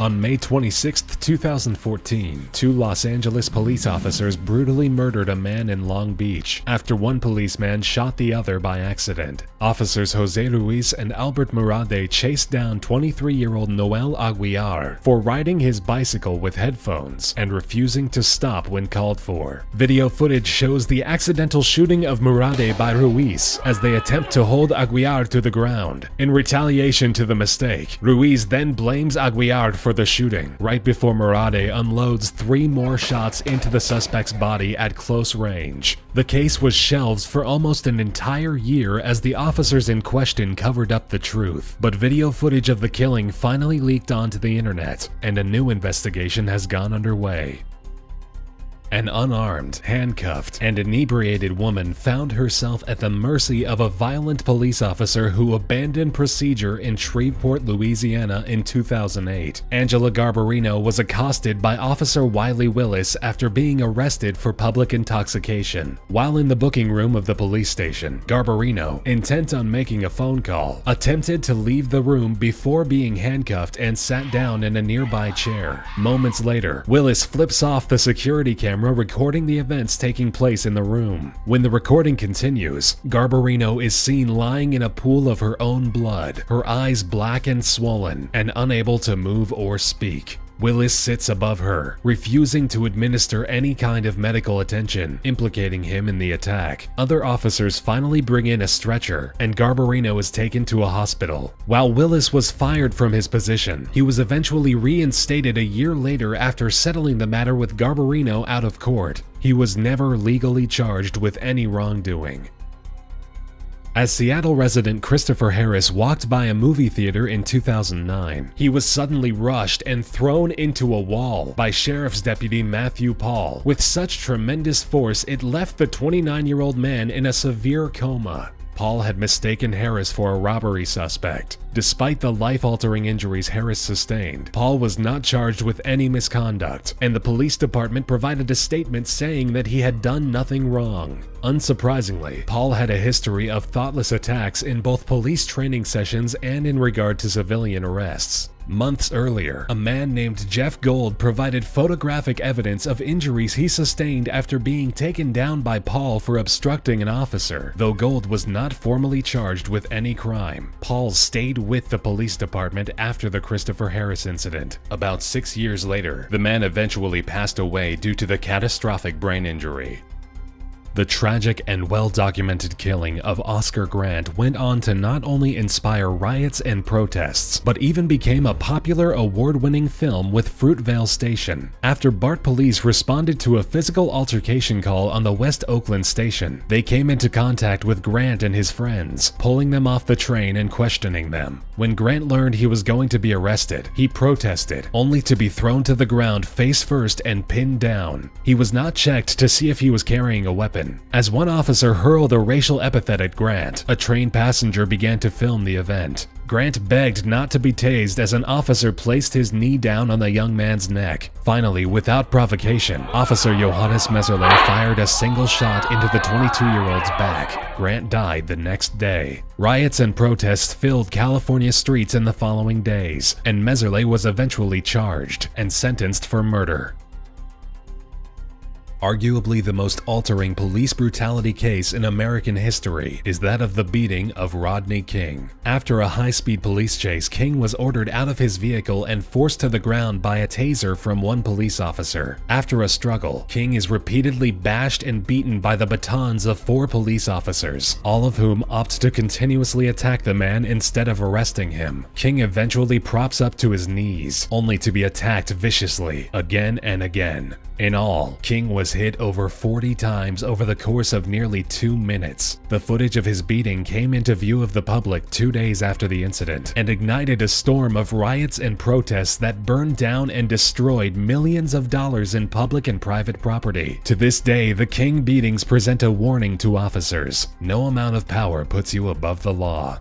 On May 26, 2014, two Los Angeles police officers brutally murdered a man in Long Beach after one policeman shot the other by accident. Officers Jose Ruiz and Albert Murade chased down 23-year-old Noel Aguiar for riding his bicycle with headphones and refusing to stop when called for. Video footage shows the accidental shooting of Murade by Ruiz as they attempt to hold Aguiar to the ground. In retaliation to the mistake, Ruiz then blames Aguiar for the shooting, right before Murade unloads 3 more shots into the suspect's body at close range. The case was shelved for almost an entire year as the officers in question covered up the truth, but video footage of the killing finally leaked onto the internet, and a new investigation has gone underway. An unarmed, handcuffed, and inebriated woman found herself at the mercy of a violent police officer who abandoned procedure in Shreveport, Louisiana in 2008. Angela Garbarino was accosted by Officer Wiley Willis after being arrested for public intoxication. While in the booking room of the police station, Garbarino, intent on making a phone call, attempted to leave the room before being handcuffed and sat down in a nearby chair. Moments later, Willis flips off the security camera recording the events taking place in the room. When the recording continues, Garbarino is seen lying in a pool of her own blood, her eyes black and swollen, and unable to move or speak. Willis sits above her, refusing to administer any kind of medical attention, implicating him in the attack. Other officers finally bring in a stretcher, and Garbarino is taken to a hospital. While Willis was fired from his position, he was eventually reinstated a year later after settling the matter with Garbarino out of court. He was never legally charged with any wrongdoing. As Seattle resident Christopher Harris walked by a movie theater in 2009, he was suddenly rushed and thrown into a wall by Sheriff's Deputy Matthew Paul with such tremendous force it left the 29-year-old man in a severe coma. Paul had mistaken Harris for a robbery suspect. Despite the life-altering injuries Harris sustained, Paul was not charged with any misconduct, and the police department provided a statement saying that he had done nothing wrong. Unsurprisingly, Paul had a history of thoughtless attacks in both police training sessions and in regard to civilian arrests. Months earlier, a man named Jeff Gold provided photographic evidence of injuries he sustained after being taken down by Paul for obstructing an officer. Though Gold was not formally charged with any crime, Paul stayed with the police department after the Christopher Harris incident. About 6 years later, the man eventually passed away due to the catastrophic brain injury. The tragic and well-documented killing of Oscar Grant went on to not only inspire riots and protests, but even became a popular award-winning film with Fruitvale Station. After BART police responded to a physical altercation call on the West Oakland station, they came into contact with Grant and his friends, pulling them off the train and questioning them. When Grant learned he was going to be arrested, he protested, only to be thrown to the ground face first and pinned down. He was not checked to see if he was carrying a weapon. As one officer hurled a racial epithet at Grant, a train passenger began to film the event. Grant begged not to be tased as an officer placed his knee down on the young man's neck. Finally, without provocation, Officer Johannes Messerle fired a single shot into the 22-year-old's back. Grant died the next day. Riots and protests filled California streets in the following days, and Messerle was eventually charged and sentenced for murder. Arguably the most altering police brutality case in American history is that of the beating of Rodney King. After a high-speed police chase, King was ordered out of his vehicle and forced to the ground by a taser from one police officer. After a struggle, King is repeatedly bashed and beaten by the batons of 4 police officers, all of whom opt to continuously attack the man instead of arresting him. King eventually props up to his knees, only to be attacked viciously again and again. In all, King was hit over 40 times over the course of nearly 2 minutes. The footage of his beating came into view of the public 2 days after the incident and ignited a storm of riots and protests that burned down and destroyed millions of dollars in public and private property. To this day, the King beatings present a warning to officers: no amount of power puts you above the law.